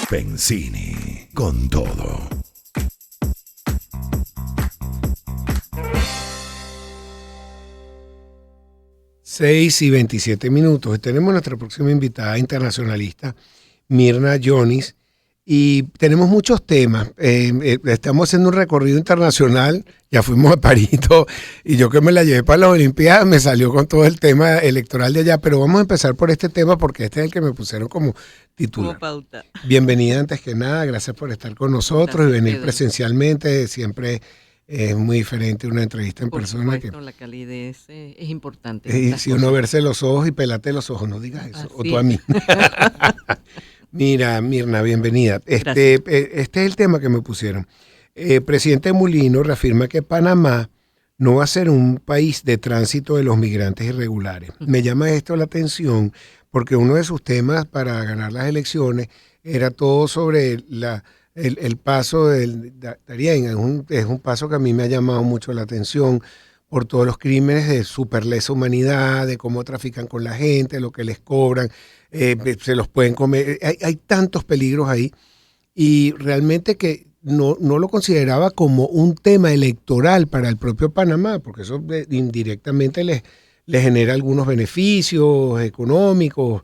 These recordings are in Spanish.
Benzini, con todo. Seis y 27 minutos. Tenemos nuestra próxima invitada internacionalista, Mirna Jonis, y tenemos muchos temas. Estamos haciendo un recorrido internacional, ya fuimos a Parito, y yo que me la llevé para las Olimpiadas, me salió con todo el tema electoral de allá, pero vamos a empezar por este tema porque este es el que me pusieron como titular. Como pauta. Bienvenida antes que nada, gracias por estar con nosotros. Gracias, y venir Pedro. Presencialmente, siempre es muy diferente una entrevista en por persona. Supuesto, la calidez es importante. Y si uno verse los ojos y pelate los ojos, no digas eso, Así o tú a mí. Mira, Mirna, bienvenida. Este es el tema que me pusieron. Presidente Mulino reafirma que Panamá no va a ser un país de tránsito de los migrantes irregulares. Me llama esto la atención porque uno de sus temas para ganar las elecciones era todo sobre el paso del Darién. Es un paso que a mí me ha llamado mucho la atención por todos los crímenes de súper lesa humanidad, de cómo trafican con la gente, lo que les cobran, se los pueden comer. Hay tantos peligros ahí y realmente que no lo consideraba como un tema electoral para el propio Panamá, porque eso indirectamente les genera algunos beneficios económicos,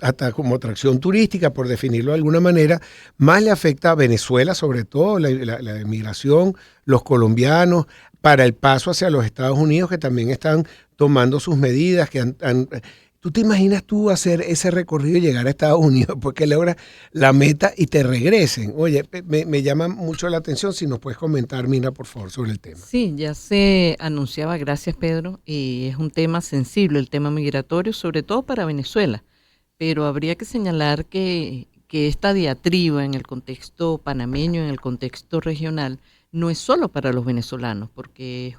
hasta como atracción turística, por definirlo de alguna manera. Más le afecta a Venezuela, sobre todo la inmigración, los colombianos, para el paso hacia los Estados Unidos, que también están tomando sus medidas, que ¿tú te imaginas tú hacer ese recorrido y llegar a Estados Unidos porque logras la meta y te regresen? Oye, me llama mucho la atención. Si nos puedes comentar, Mina, por favor, sobre el tema. Sí, ya se anunciaba, gracias Pedro, y es un tema sensible, el tema migratorio, sobre todo para Venezuela, pero habría que señalar que esta diatriba en el contexto panameño, en el contexto regional, no es solo para los venezolanos, porque es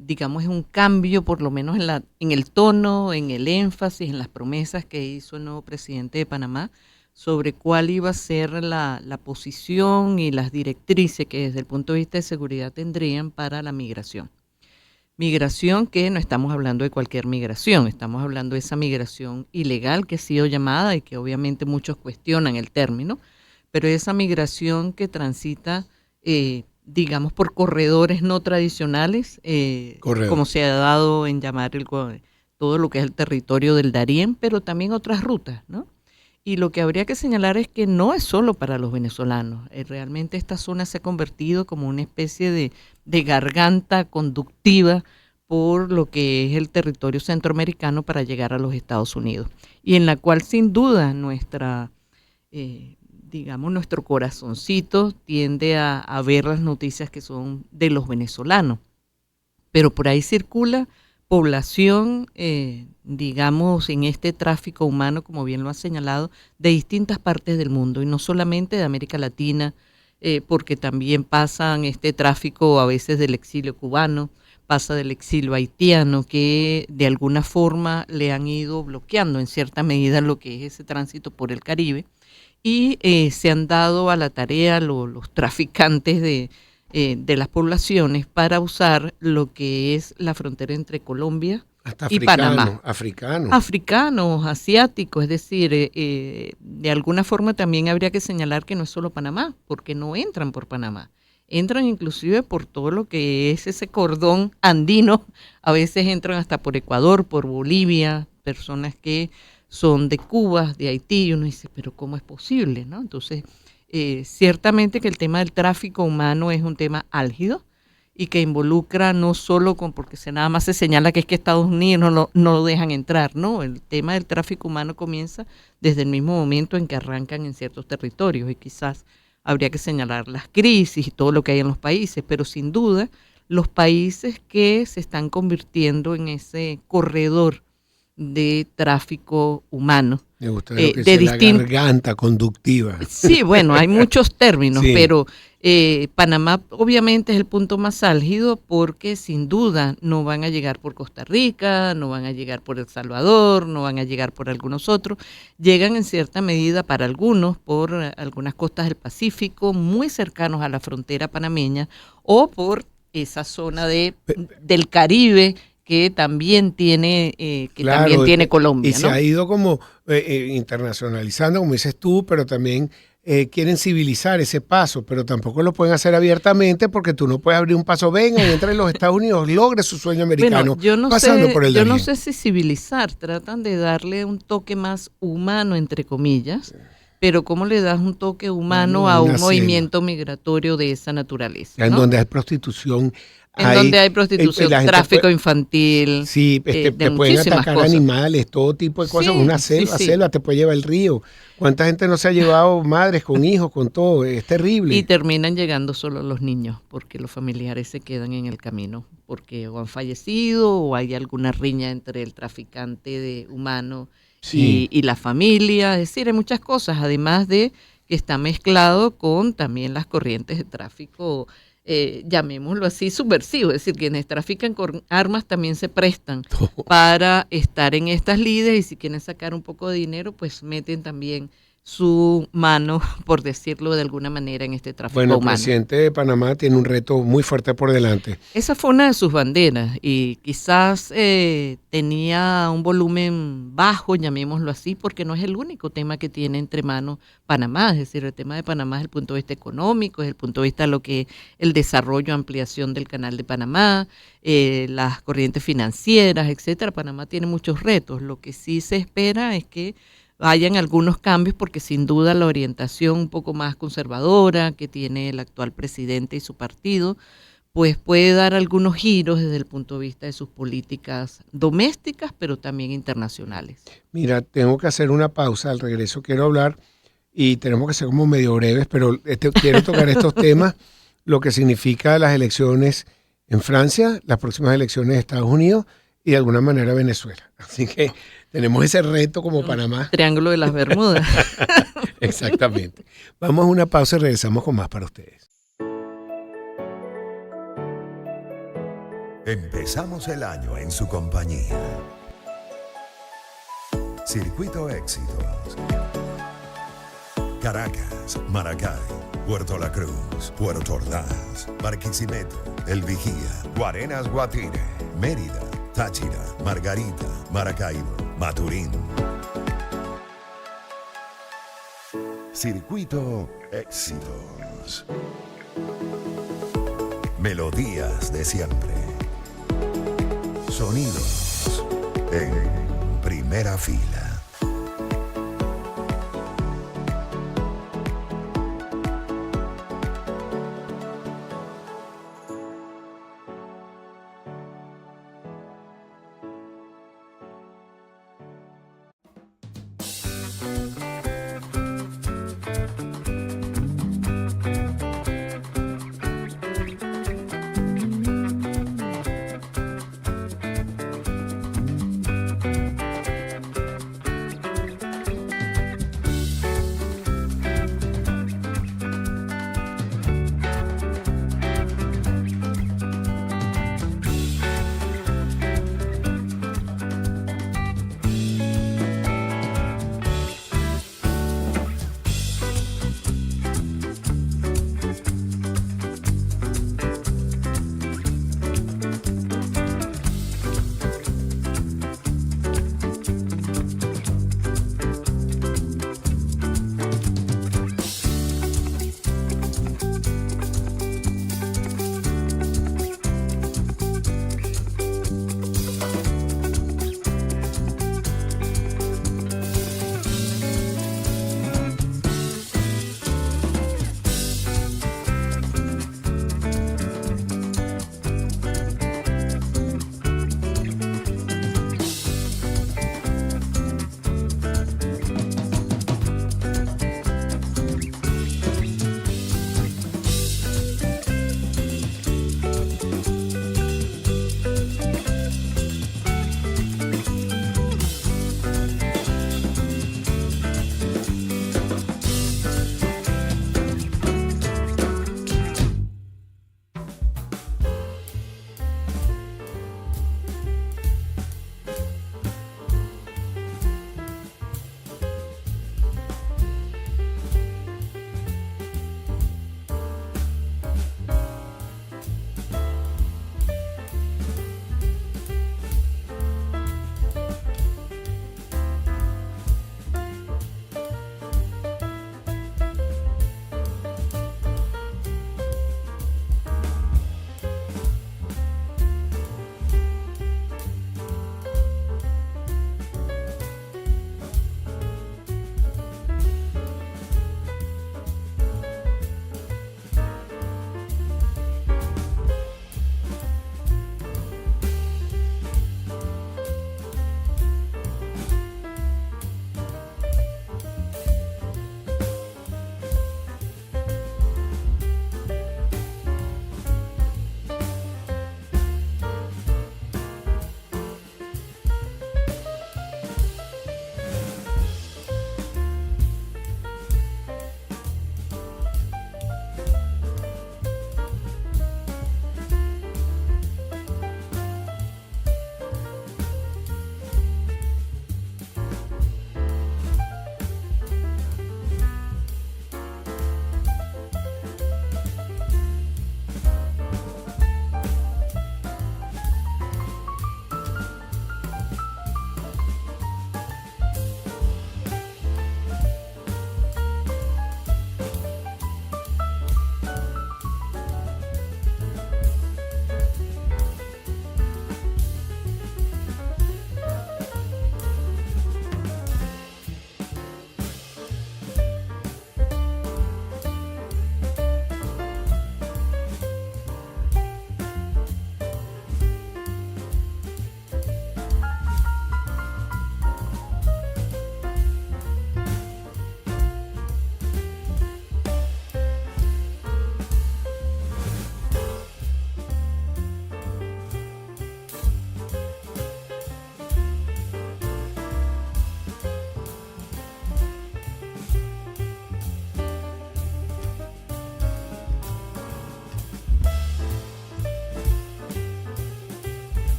digamos, es un cambio por lo menos en el tono, en el énfasis, en las promesas que hizo el nuevo presidente de Panamá sobre cuál iba a ser la posición y las directrices que desde el punto de vista de seguridad tendrían para la migración. Migración que no estamos hablando de cualquier migración, estamos hablando de esa migración ilegal que ha sido llamada y que obviamente muchos cuestionan el término, pero esa migración que transita digamos, por corredores no tradicionales, como se ha dado en llamar todo lo que es el territorio del Darién, pero también otras rutas, ¿no? Y lo que habría que señalar es que no es solo para los venezolanos. Realmente esta zona se ha convertido como una especie de garganta conductiva por lo que es el territorio centroamericano para llegar a los Estados Unidos, y en la cual sin duda digamos, nuestro corazoncito tiende a ver las noticias que son de los venezolanos, pero por ahí circula población, digamos, en este tráfico humano, como bien lo ha señalado, de distintas partes del mundo, y no solamente de América Latina, porque también pasan este tráfico a veces del exilio cubano, pasa del exilio haitiano, que de alguna forma le han ido bloqueando en cierta medida lo que es ese tránsito por el Caribe, y se han dado a la tarea los traficantes de las poblaciones para usar lo que es la frontera entre Colombia y Panamá. Africanos, asiáticos, es decir, de alguna forma también habría que señalar que no es solo Panamá, porque no entran por Panamá, entran inclusive por todo lo que es ese cordón andino, a veces entran hasta por Ecuador, por Bolivia, personas que son de Cuba, de Haití, y uno dice, pero ¿cómo es posible?, ¿no? Entonces, ciertamente que el tema del tráfico humano es un tema álgido y que involucra no solo porque nada más se señala que es que Estados Unidos no lo dejan entrar, ¿no? El tema del tráfico humano comienza desde el mismo momento en que arrancan en ciertos territorios, y quizás habría que señalar las crisis y todo lo que hay en los países, pero sin duda los países que se están convirtiendo en ese corredor de tráfico humano. Me gusta lo que es la garganta conductiva. Sí, bueno, hay muchos términos, sí. Pero Panamá obviamente es el punto más álgido porque sin duda no van a llegar por Costa Rica, no van a llegar por El Salvador, no van a llegar por algunos otros. Llegan en cierta medida para algunos por algunas costas del Pacífico, muy cercanos a la frontera panameña, o por esa zona del Caribe, que también tiene, Claro, Colombia, y se ¿no? ha ido como internacionalizando, como dices tú, pero también quieren civilizar ese paso, pero tampoco lo pueden hacer abiertamente porque tú no puedes abrir un paso, venga y entra en los Estados Unidos, logre su sueño americano, Bueno, pasando por el yo no Darién. sé si civilizar, tratan de darle un toque más humano, entre comillas, pero ¿cómo le das un toque humano a Una un selva. movimiento migratorio de esa naturaleza, En ¿no? donde hay prostitución, En donde hay la prostitución, gente tráfico puede, infantil, sí, de te pueden muchísimas atacar cosas. animales, todo tipo de cosas, Sí, una sí, selva, sí. te puede llevar el río. ¿Cuánta gente no se ha llevado madres con hijos, con todo? Es Y terrible. terminan llegando solo los niños, porque los familiares se quedan en el camino, porque o han fallecido o hay alguna riña entre el traficante de humano Sí. y la familia. Es decir, hay muchas cosas, además de que está mezclado con también las corrientes de tráfico, llamémoslo así, subversivo. Es decir, quienes trafican con armas también se prestan para estar en estas lides y si quieren sacar un poco de dinero, pues meten también su mano, por decirlo de alguna manera, en este tráfico Bueno, el humano. presidente de Panamá tiene un reto muy fuerte por delante. Esa fue una de sus banderas y quizás tenía un volumen bajo, llamémoslo así, porque no es el único tema que tiene entre manos Panamá. Es decir, el tema de Panamá es el punto de vista económico, es el punto de vista de lo que el desarrollo, ampliación del canal de Panamá, las corrientes financieras, etcétera. Panamá tiene muchos retos. Lo que sí se espera es que hayan algunos cambios porque sin duda la orientación un poco más conservadora que tiene el actual presidente y su partido, pues puede dar algunos giros desde el punto de vista de sus políticas domésticas, pero también internacionales. Mira, tengo que hacer una pausa, al regreso quiero hablar y tenemos que ser como medio breves, pero quiero tocar estos temas, lo que significa las elecciones en Francia, las próximas elecciones de Estados Unidos y de alguna manera Venezuela. Así que tenemos ese reto como Panamá. Triángulo de las Bermudas. Exactamente. Vamos a una pausa y regresamos con más para ustedes. Empezamos el año en su compañía. Circuito Éxitos. Caracas, Maracay, Puerto La Cruz, Puerto Ordaz, Barquisimeto, El Vigía, Guarenas, Guatire, Mérida, Táchira, Margarita, Maracaibo, Maturín. Circuito Éxitos. Melodías de siempre. Sonidos en primera fila.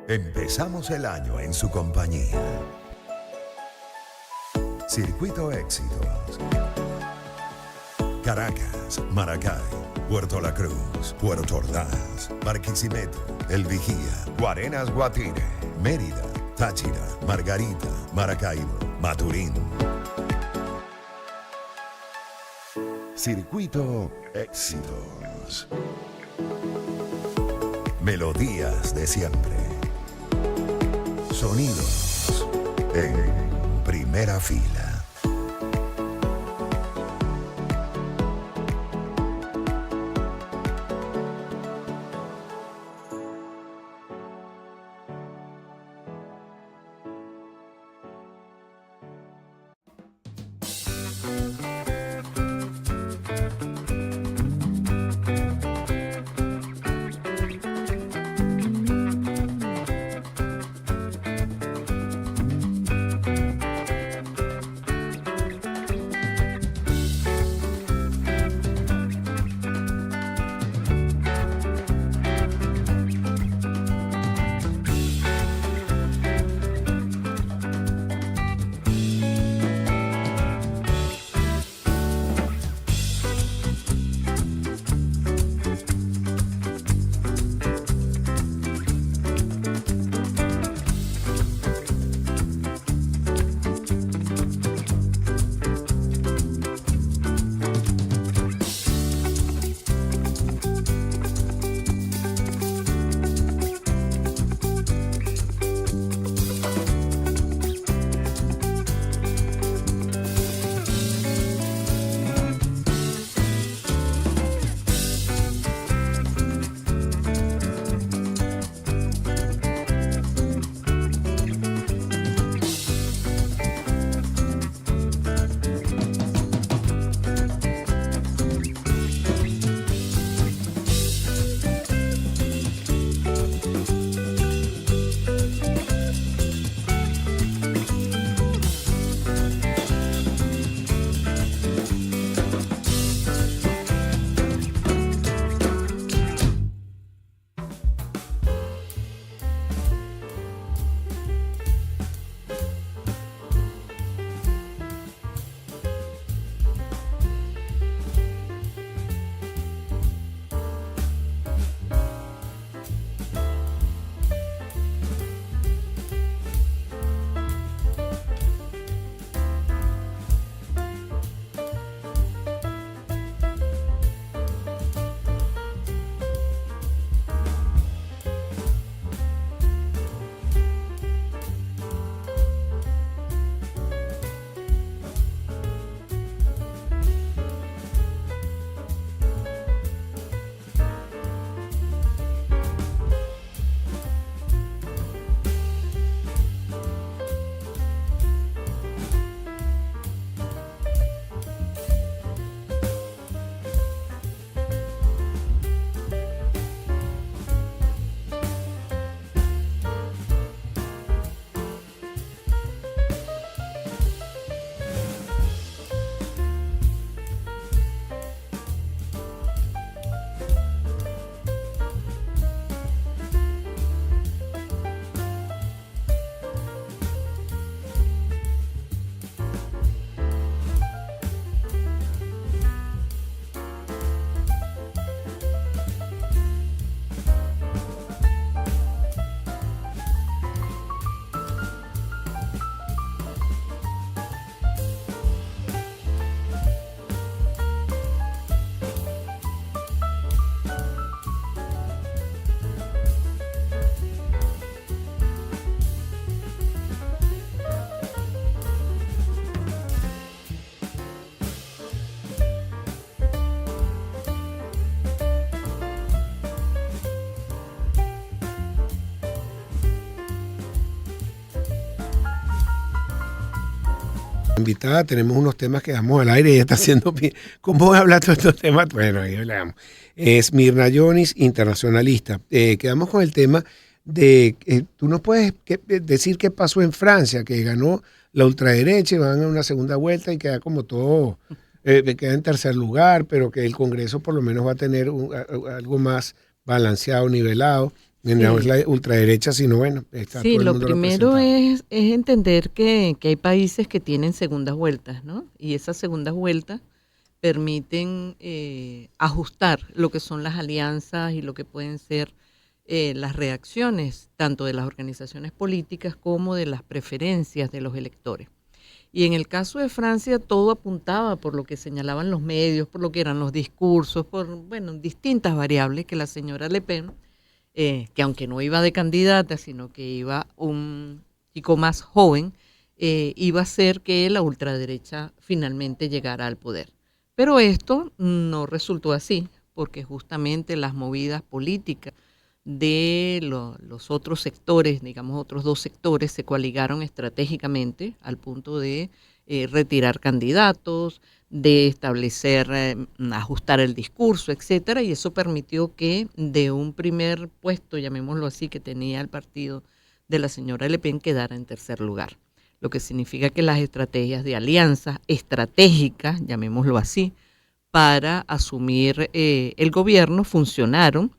Empezamos el año en su compañía. Circuito Éxitos. Caracas, Maracay, Puerto La Cruz, Puerto Ordaz, Barquisimeto, El Vigía, Guarenas Guatire, Mérida, Táchira, Margarita, Maracaibo, Maturín. Circuito Éxitos. Melodías de siempre. Sonidos en primera fila. Invitada, tenemos unos temas que damos al aire y ella está haciendo bien. ¿Cómo voy a hablar de estos temas? Bueno, ahí hablamos. Es Mirna Jonis, internacionalista. Quedamos con el tema de, tú nos puedes decir qué pasó en Francia, que ganó la ultraderecha y van a una segunda vuelta y queda como todo, queda en tercer lugar, pero que el Congreso por lo menos va a tener algo más balanceado, nivelado. No es la ultraderecha, sino bueno, está sí, todo el lo mundo primero representado. es entender que hay países que tienen segundas vueltas, ¿no? Y esas segundas vueltas permiten ajustar lo que son las alianzas y lo que pueden ser las reacciones tanto de las organizaciones políticas como de las preferencias de los electores. Y en el caso de Francia todo apuntaba por lo que señalaban los medios, por lo que eran los discursos, por bueno, distintas variables que la señora Le Pen, que aunque no iba de candidata, sino que iba un chico más joven, iba a hacer que la ultraderecha finalmente llegara al poder. Pero esto no resultó así, porque justamente las movidas políticas de los otros sectores, digamos otros dos sectores, se coaligaron estratégicamente al punto de retirar candidatos, de establecer, ajustar el discurso, etcétera, y eso permitió que de un primer puesto, llamémoslo así, que tenía el partido de la señora Le Pen, quedara en tercer lugar. Lo que significa que las estrategias de alianzas estratégicas, llamémoslo así, para asumir el gobierno funcionaron.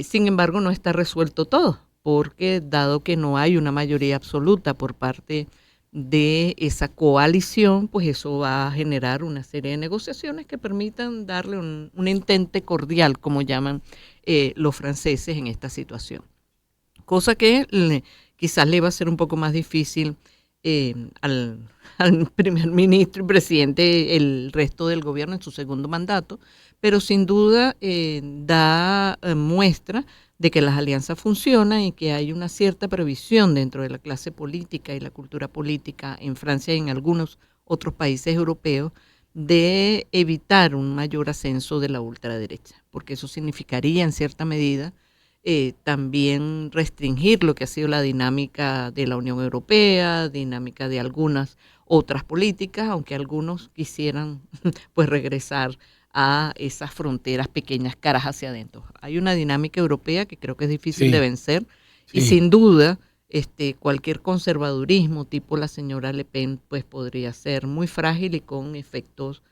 Sin embargo, no está resuelto todo, porque dado que no hay una mayoría absoluta por parte de esa coalición, pues eso va a generar una serie de negociaciones que permitan darle un entente cordial, como llaman los franceses en esta situación. Cosa que quizás le va a ser un poco más difícil al primer ministro y presidente el resto del gobierno en su segundo mandato, pero sin duda da muestra de que las alianzas funcionan y que hay una cierta previsión dentro de la clase política y la cultura política en Francia y en algunos otros países europeos de evitar un mayor ascenso de la ultraderecha, porque eso significaría en cierta medida también restringir lo que ha sido la dinámica de la Unión Europea, dinámica de algunas otras políticas, aunque algunos quisieran pues regresar a esas fronteras pequeñas caras hacia adentro. Hay una dinámica europea que creo que es difícil de vencer y sin duda cualquier conservadurismo tipo la señora Le Pen pues podría ser muy frágil y con efectos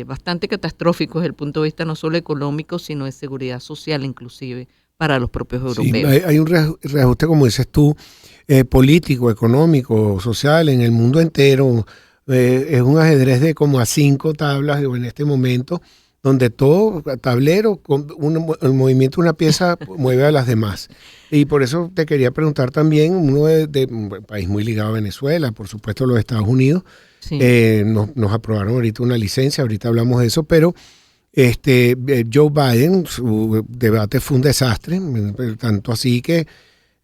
bastante catastróficos desde el punto de vista no solo económico, sino de seguridad social inclusive para los propios europeos. Sí, hay un reajuste, como dices tú, político, económico, social en el mundo entero. Es un ajedrez de como a 5 tablas en este momento, donde todo tablero, el movimiento de una pieza mueve a las demás. Y por eso te quería preguntar también, uno de un país muy ligado a Venezuela, por supuesto los Estados Unidos, sí. Nos aprobaron ahorita una licencia, ahorita hablamos de eso, pero Joe Biden, su debate fue un desastre, tanto así que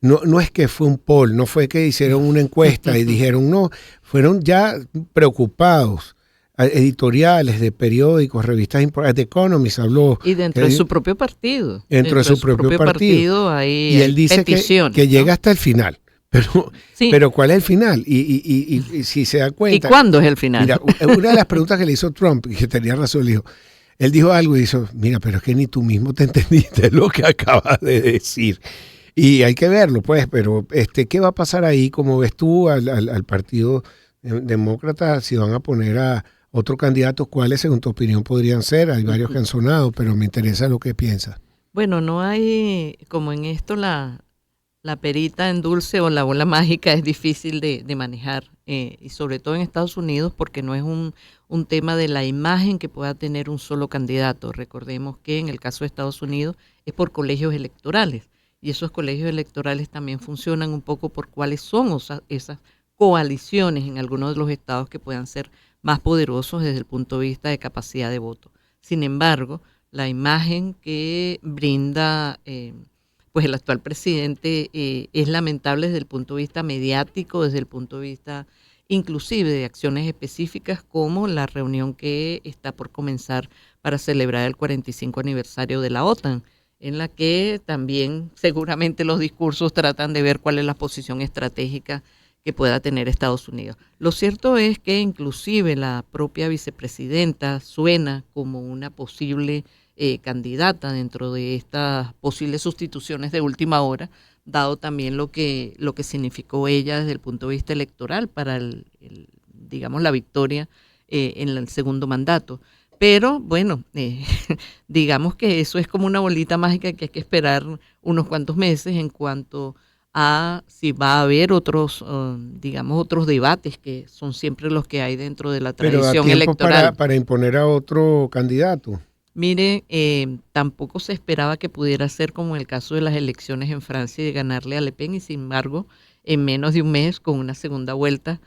no es que fue un poll, no fue que hicieron una encuesta y dijeron no, fueron ya preocupados, editoriales de periódicos, revistas importantes, The Economist habló. Y dentro de su propio partido. Dentro de su propio partido hay y él dice que llega hasta el final. Pero ¿cuál es el final? Y si se da cuenta. ¿Y cuándo es el final? Mira, una de las preguntas que le hizo Trump, y que tenía razón, le dijo, él dijo algo y dijo, mira, pero es que ni tú mismo te entendiste lo que acabas de decir. Y hay que verlo, pues, pero ¿qué va a pasar ahí? ¿Cómo ves tú al Partido Demócrata? Si van a poner a otros candidatos, ¿cuáles según tu opinión podrían ser? Hay varios que han sonado, pero me interesa lo que piensas. Bueno, no hay, como en esto, la perita en dulce o la bola mágica es difícil de manejar, y sobre todo en Estados Unidos, porque no es un tema de la imagen que pueda tener un solo candidato. Recordemos que en el caso de Estados Unidos es por colegios electorales, y esos colegios electorales también funcionan un poco por cuáles son esas coaliciones en algunos de los estados que puedan ser más poderosos desde el punto de vista de capacidad de voto. Sin embargo, la imagen que brinda pues el actual presidente es lamentable desde el punto de vista mediático, desde el punto de vista inclusive de acciones específicas como la reunión que está por comenzar para celebrar el 45 aniversario de la OTAN, en la que también seguramente los discursos tratan de ver cuál es la posición estratégica que pueda tener Estados Unidos. Lo cierto es que inclusive la propia vicepresidenta suena como una posible candidata dentro de estas posibles sustituciones de última hora, dado también lo que significó ella desde el punto de vista electoral para digamos la victoria en el segundo mandato. Pero bueno, digamos que eso es como una bolita mágica que hay que esperar unos cuantos meses en cuanto a si va a haber otros, digamos, otros debates que son siempre los que hay dentro de la tradición electoral. Para imponer a otro candidato. Mire, tampoco se esperaba que pudiera ser como en el caso de las elecciones en Francia y de ganarle a Le Pen, y sin embargo, en menos de un mes, con una segunda vuelta,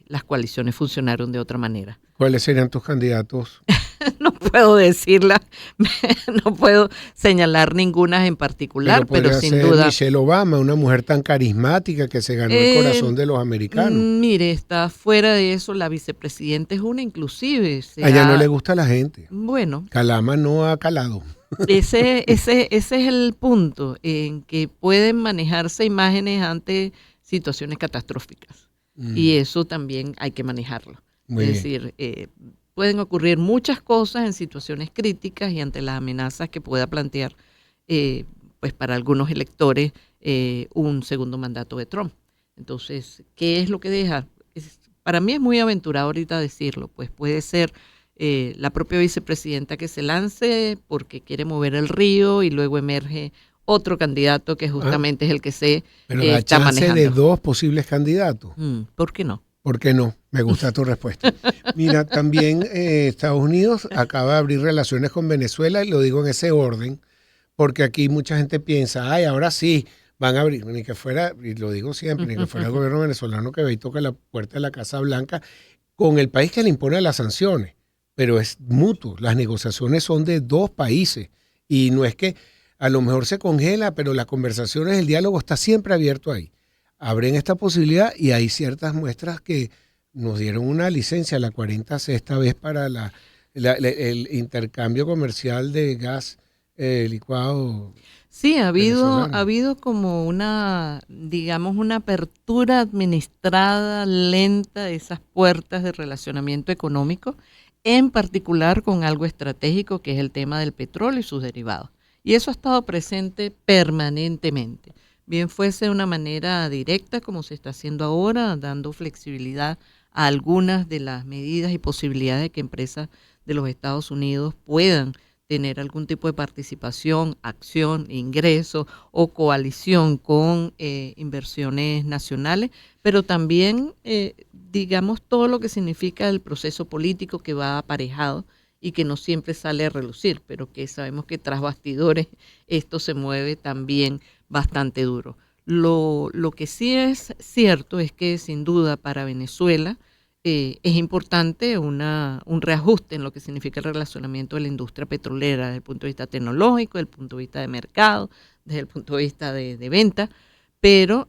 las coaliciones funcionaron de otra manera. ¿Cuáles serían tus candidatos? No puedo decirla, no puedo señalar ninguna en particular, pero sin ser duda. Michelle Obama, una mujer tan carismática que se ganó el corazón de los americanos. Mire, está fuera de eso, la vicepresidenta es una, inclusive. A ella no le gusta a la gente. Bueno. Calama no ha calado. Ese es el punto, en que pueden manejarse imágenes ante situaciones catastróficas. Y eso también hay que manejarlo. Muy es bien. decir, pueden ocurrir muchas cosas en situaciones críticas y ante las amenazas que pueda plantear, pues para algunos electores, un segundo mandato de Trump. Entonces, ¿qué es lo que deja? Para mí es muy aventurado ahorita decirlo, pues puede ser la propia vicepresidenta que se lance porque quiere mover el río y luego emerge otro candidato que justamente es el que se Pero la está chance manejando. de dos posibles candidatos. ¿Por qué no? ¿Por qué no? Me gusta tu respuesta. Mira, también Estados Unidos acaba de abrir relaciones con Venezuela, y lo digo en ese orden, porque aquí mucha gente piensa, ay, ahora sí, van a abrir, ni que fuera, y lo digo siempre, ni que fuera el gobierno venezolano que ve y toca la puerta de la Casa Blanca, con el país que le impone las sanciones, pero es mutuo, las negociaciones son de dos países, y no es que a lo mejor se congela, pero las conversaciones, el diálogo está siempre abierto ahí. Abren esta posibilidad y hay ciertas muestras que nos dieron una licencia, la 46ª vez para el intercambio comercial de gas licuado. Sí, ha habido como una, digamos, una apertura administrada lenta de esas puertas de relacionamiento económico, en particular con algo estratégico que es el tema del petróleo y sus derivados. Y eso ha estado presente permanentemente. Bien fuese de una manera directa, como se está haciendo ahora, dando flexibilidad a algunas de las medidas y posibilidades de que empresas de los Estados Unidos puedan tener algún tipo de participación, acción, ingreso o coalición con inversiones nacionales, pero también, digamos, todo lo que significa el proceso político que va aparejado y que no siempre sale a relucir, pero que sabemos que tras bastidores esto se mueve también bastante duro. Lo que sí es cierto es que sin duda para Venezuela es importante un reajuste en lo que significa el relacionamiento de la industria petrolera desde el punto de vista tecnológico, desde el punto de vista de mercado, desde el punto de vista de venta, pero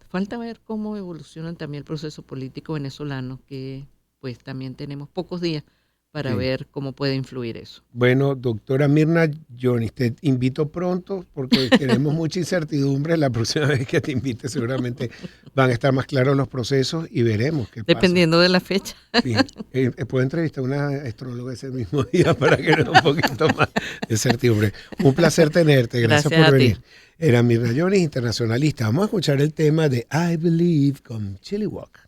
falta ver cómo evoluciona también el proceso político venezolano, que pues también tenemos pocos días para ver cómo puede influir eso. Bueno, doctora Mirna Jones, te invito pronto porque tenemos mucha incertidumbre. La próxima vez que te invite seguramente van a estar más claros los procesos y veremos qué pasa. Dependiendo de la fecha. Sí. Puedo entrevistar a una astróloga ese mismo día para que nos dé un poquito más de certidumbre. Un placer tenerte. Gracias por venir. Era Mirna Jones, internacionalista. Vamos a escuchar el tema de I Believe con Chili Walk.